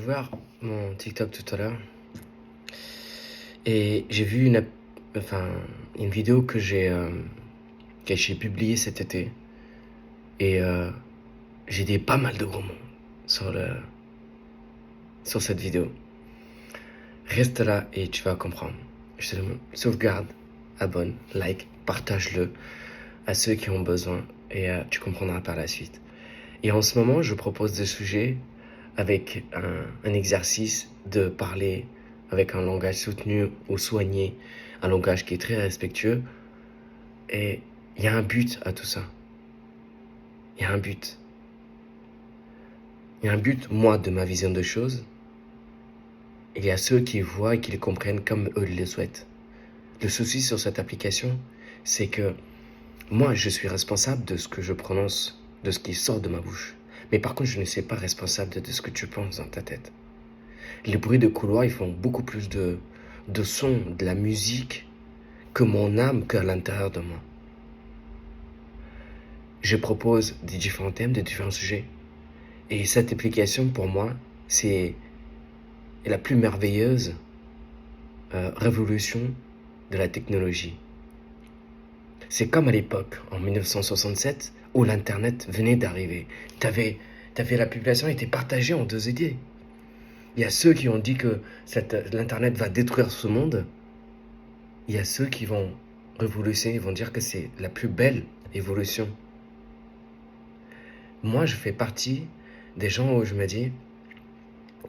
ouvert mon TikTok tout à l'heure et j'ai vu une vidéo que j'ai publiée cet été et j'ai dit pas mal de gros mots sur, sur cette vidéo. Reste là et tu vas comprendre. Je te demande, sauvegarde, abonne, like, partage-le à ceux qui ont besoin et tu comprendras par la suite. Et en ce moment, je propose des sujets avec un exercice de parler avec un langage soutenu ou soigné, un langage qui est très respectueux. Et il y a un but à tout ça. Il y a un but. Il y a un but, moi, de ma vision de choses. Il y a ceux qui voient et qui le comprennent comme eux le souhaitent. Le souci sur cette application, c'est que moi, je suis responsable de ce que je prononce, de ce qui sort de ma bouche. Mais par contre, je ne suis pas responsable de ce que tu penses dans ta tête. Les bruits de couloir, ils font beaucoup plus de sons, de la musique, que mon âme, qu'à l'intérieur de moi. Je propose des différents thèmes, des différents sujets. Et cette application, pour moi, c'est la plus merveilleuse révolution de la technologie. C'est comme à l'époque, en 1967, où l'Internet venait d'arriver. La population était partagée en deux idées. Il y a ceux qui ont dit que l'Internet va détruire ce monde. Il y a ceux qui vont révolutionner, ils vont dire que c'est la plus belle évolution. Moi, je fais partie des gens où je me dis,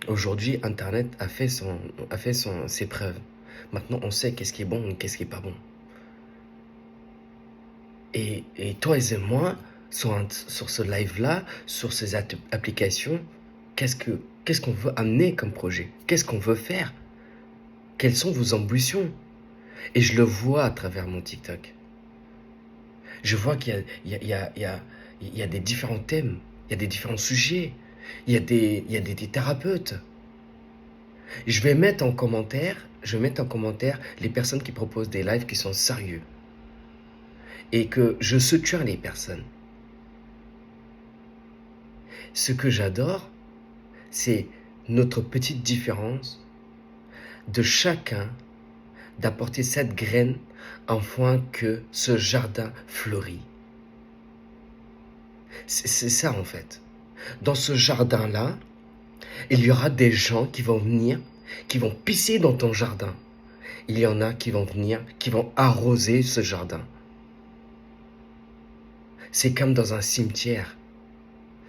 aujourd'hui, Internet a fait ses preuves. Maintenant, on sait qu'est-ce qui est bon et qu'est-ce qui est pas bon. Et toi et moi, sur ce live-là, sur ces applications, qu'est-ce qu'on veut amener comme projet? Qu'est-ce qu'on veut faire? Quelles sont vos ambitions? Et je le vois à travers mon TikTok. Je vois qu'il y a des différents thèmes, il y a des différents sujets, il y a des thérapeutes. Je vais mettre en commentaire les personnes qui proposent des lives qui sont sérieux. Et que je soutiens les personnes. Ce que j'adore, c'est notre petite différence de chacun d'apporter cette graine afin que ce jardin fleurit. C'est ça en fait. Dans ce jardin-là, il y aura des gens qui vont venir, qui vont pisser dans ton jardin. Il y en a qui vont venir, qui vont arroser ce jardin. C'est comme dans un cimetière.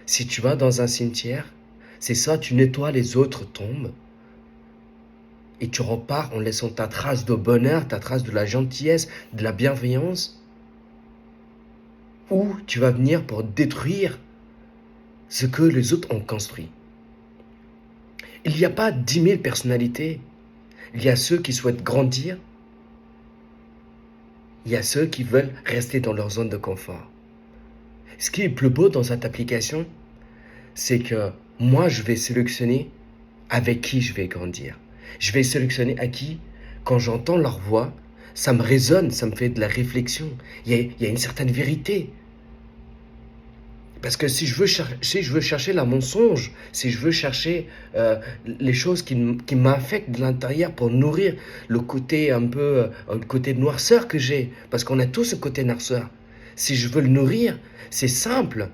Si tu vas dans un cimetière, c'est ça, tu nettoies, les autres tombent. Et tu repars en laissant ta trace de bonheur, ta trace de la gentillesse, de la bienveillance. Ou tu vas venir pour détruire ce que les autres ont construit. Il n'y a pas 10 000 personnalités. Il y a ceux qui souhaitent grandir. Il y a ceux qui veulent rester dans leur zone de confort. Ce qui est plus beau dans cette application, c'est que moi, je vais sélectionner avec qui je vais grandir. Je vais sélectionner à qui, quand j'entends leur voix, ça me résonne, ça me fait de la réflexion. Il y a une certaine vérité. Parce que si je veux chercher la mensonge, si je veux chercher les choses qui m'affectent de l'intérieur pour nourrir le côté le côté de noirceur que j'ai, parce qu'on a tous ce côté noirceur. Si je veux le nourrir, c'est simple.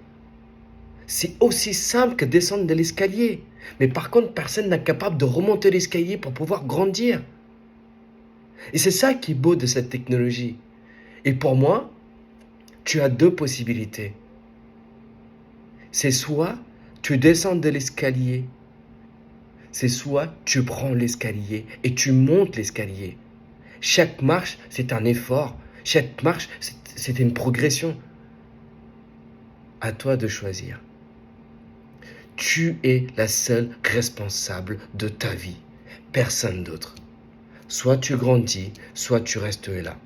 C'est aussi simple que descendre de l'escalier. Mais par contre, personne n'est capable de remonter l'escalier pour pouvoir grandir. Et c'est ça qui est beau de cette technologie. Et pour moi, tu as deux possibilités. C'est soit tu descends de l'escalier, c'est soit tu prends l'escalier et tu montes l'escalier. Chaque marche, c'est un effort. Chaque marche, c'est une progression. À toi de choisir. Tu es la seule responsable de ta vie. Personne d'autre. Soit tu grandis, soit tu restes là.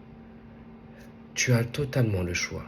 Tu as totalement le choix.